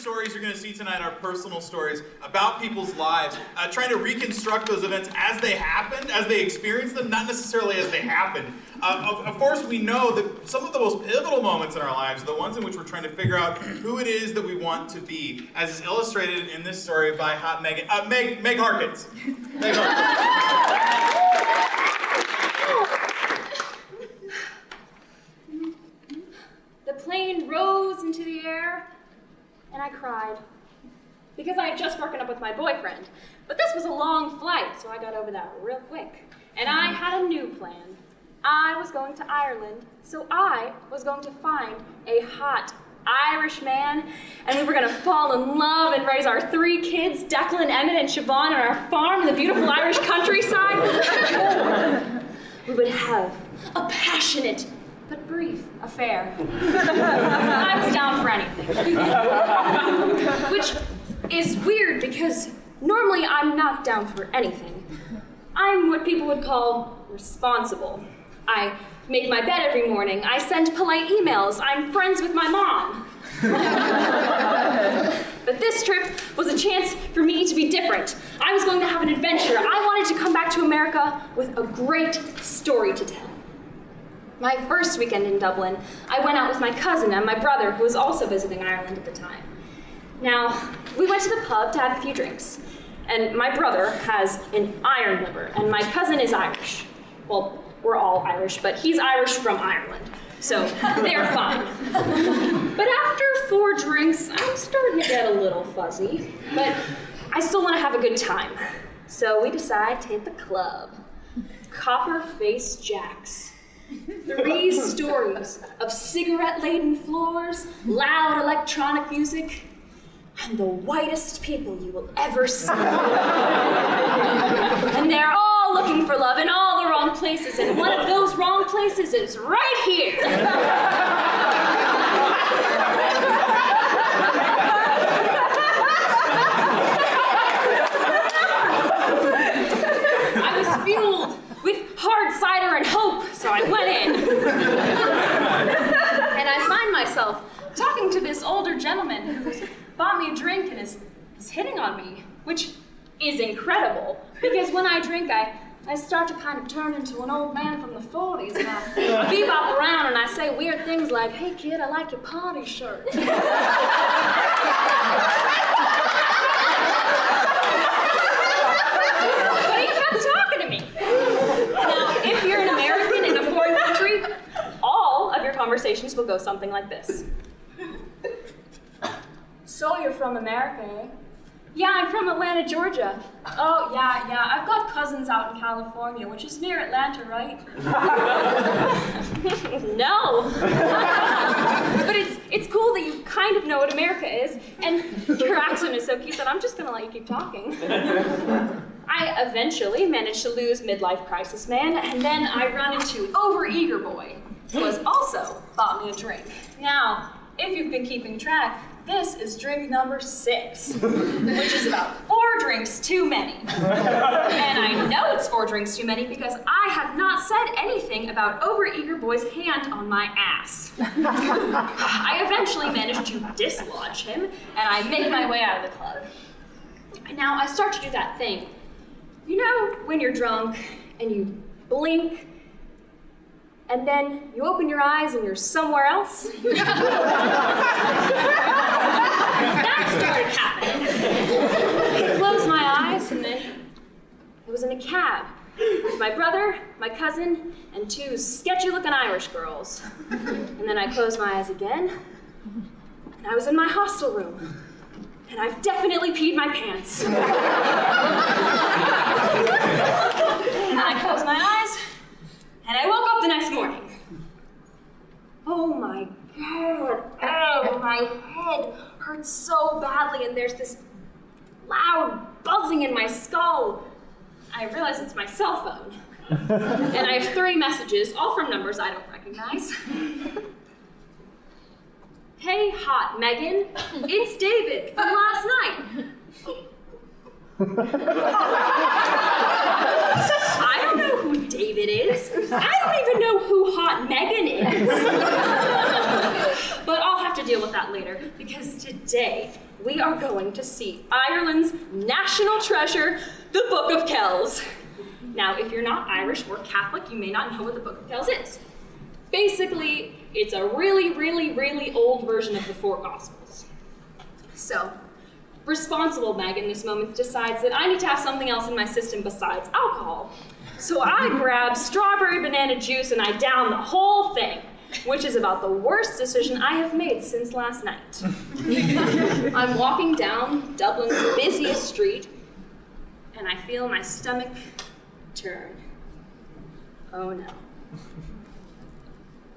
stories you're going to see tonight are personal stories about people's lives, trying to reconstruct those events as they happened, as they experienced them, not necessarily as they happened. Of course, we know that some of the most pivotal moments in our lives are the ones in which we're trying to figure out who it is that we want to be, as is illustrated in this story by hot Meg Harkins. Meg Harkins. The plane rose into the air, and I cried. Because I had just broken up with my boyfriend. But this was a long flight, so I got over that real quick. And I had a new plan. I was going to Ireland, so I was going to find a hot Irish man, and we were gonna fall in love and raise our 3 kids, Declan, Emmett, and Siobhan, on our farm in the beautiful Irish countryside. We would have a passionate but brief affair. I was down for anything. Which is weird because normally I'm not down for anything. I'm what people would call responsible. I make my bed every morning. I send polite emails. I'm friends with my mom. But this trip was a chance for me to be different. I was going to have an adventure. I wanted to come back to America with a great story to tell. My first weekend in Dublin, I went out with my cousin and my brother, who was also visiting Ireland at the time. Now, we went to the pub to have a few drinks, and my brother has an iron liver, and my cousin is Irish. Well, we're all Irish, but he's Irish from Ireland, so they're fine. But after 4 drinks, I'm starting to get a little fuzzy, but I still want to have a good time. So we decide to hit the club. Copper-faced Jacks. 3 stories of cigarette-laden floors, loud electronic music, and the whitest people you will ever see. And they're all looking for love in all the wrong places, and one of those wrong places is right here. I was fueled with hard cider and hope, so I went in. And I find myself talking to this older gentleman who's bought me a drink and is hitting on me, which is incredible, because when I drink, I start to kind of turn into an old man from the 40s, and I bebop around and I say weird things like, "Hey kid, I like your party shirt." But he kept talking to me. Now, if you're an American in a foreign country, all of your conversations will go something like this. "So you're from America, eh?" "Yeah, I'm from Atlanta, Georgia." "Oh, yeah, I've got cousins out in California, which is near Atlanta, right?" No. But it's cool that you kind of know what America is, and your accent is so cute that I'm just gonna let you keep talking. I eventually managed to lose midlife crisis man, and then I run into overeager boy, who has also bought me a drink. Now, if you've been keeping track, this is drink number 6, which is about 4 drinks too many. And I know it's 4 drinks too many because I have not said anything about overeager boy's hand on my ass. I eventually managed to dislodge him, and I make my way out of the club. And now I start to do that thing. You know when you're drunk and you blink, and then you open your eyes and you're somewhere else? That started happening. I closed my eyes, and then I was in a cab with my brother, my cousin, and 2 sketchy-looking Irish girls. And then I closed my eyes again, and I was in my hostel room. And I've definitely peed my pants. And I closed my eyes, and I woke up the next morning. Oh my God, oh, my head hurts so badly, and there's this loud buzzing in my skull. I realize it's my cell phone. And I have 3 messages, all from numbers I don't recognize. "Hey, hot Meghan, it's David from last night." I don't know who David is. I don't even know who hot Meghan is. But I'll have to deal with that later, because today we are going to see Ireland's national treasure, the Book of Kells. Now, if you're not Irish or Catholic, you may not know what the Book of Kells is. Basically, it's a really, really, really old version of the four Gospels. So, responsible Meg in this moment decides that I need to have something else in my system besides alcohol. So I grab strawberry banana juice and I down the whole thing, which is about the worst decision I have made since last night. I'm walking down Dublin's busiest street, and I feel my stomach turn. Oh no.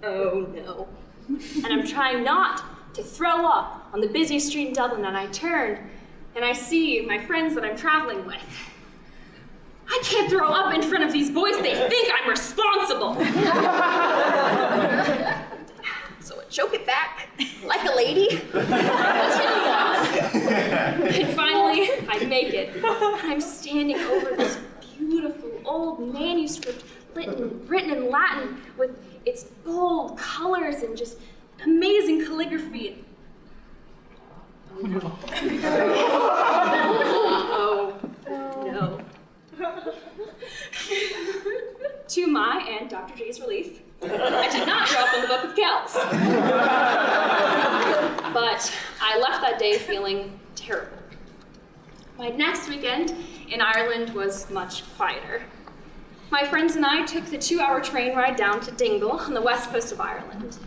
Oh no. And I'm trying not to throw up on the busiest street in Dublin, and I turn and I see my friends that I'm traveling with. I can't throw up in front of these boys. They think I'm responsible. So I choke it back like a lady. Continue on. And finally, I make it. I'm standing over this beautiful old manuscript written in Latin with its bold colors and just amazing calligraphy. Oh no. Oh no. To my and Dr. J's relief, I did not show up on the Book of Kells. But I left that day feeling terrible. My next weekend in Ireland was much quieter. My friends and I took the 2-hour train ride down to Dingle on the west coast of Ireland.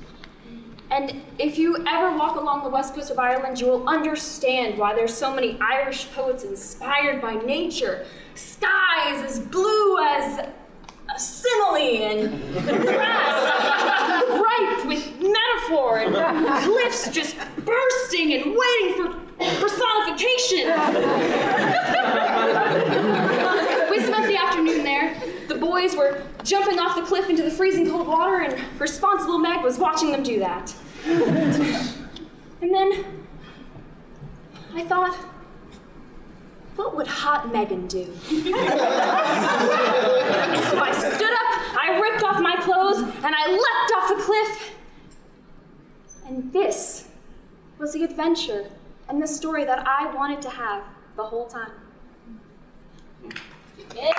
And if you ever walk along the west coast of Ireland, you will understand why there's so many Irish poets inspired by nature. Skies as blue as a simile, and the grass ripe with metaphor, and cliffs just bursting and waiting for personification. We spent the afternoon there. The boys were jumping off the cliff into the freezing cold water, and responsible Meg was watching them do that. And then I thought, what would hot Meghan do? So I stood up, I ripped off my clothes, and I leapt off the cliff. And this was the adventure and the story that I wanted to have the whole time. Yeah.